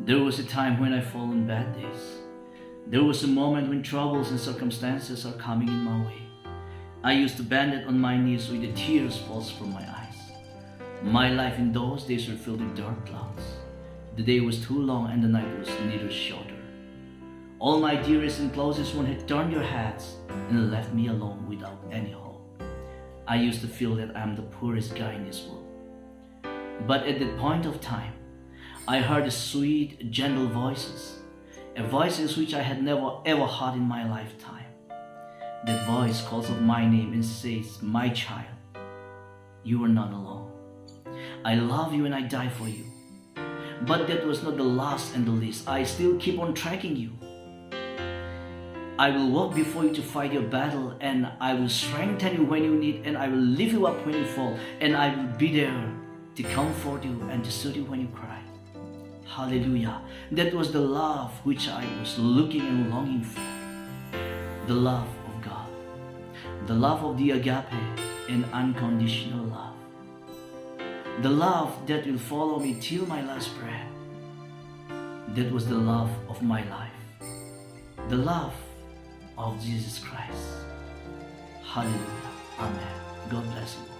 There was a time when I fall on bad days. There was a moment when troubles and circumstances are coming in my way. I used to bend it on my knees with the tears falls from my eyes. My life in those days were filled with dark clouds. The day was too long and the night was neither shorter. All my dearest and closest ones had turned their heads and left me alone without any hope. I used to feel that I'm the poorest guy in this world. But at that point of time, I heard the sweet, gentle voices, a voices which I had never ever heard in my lifetime. That voice calls out my name and says, "My child, you are not alone. I love you and I die for you." But that was not the last and the least. I still keep on tracking you. I will walk before you to fight your battle, and I will strengthen you when you need, and I will lift you up when you fall, and I will be there to comfort you and to soothe you when you cry. Hallelujah. That was the love which I was looking and longing for. The love of God. The love of the agape and unconditional love. The love that will follow me till my last breath. That was the love of my life. The love of Jesus Christ. Hallelujah. Amen. God bless you.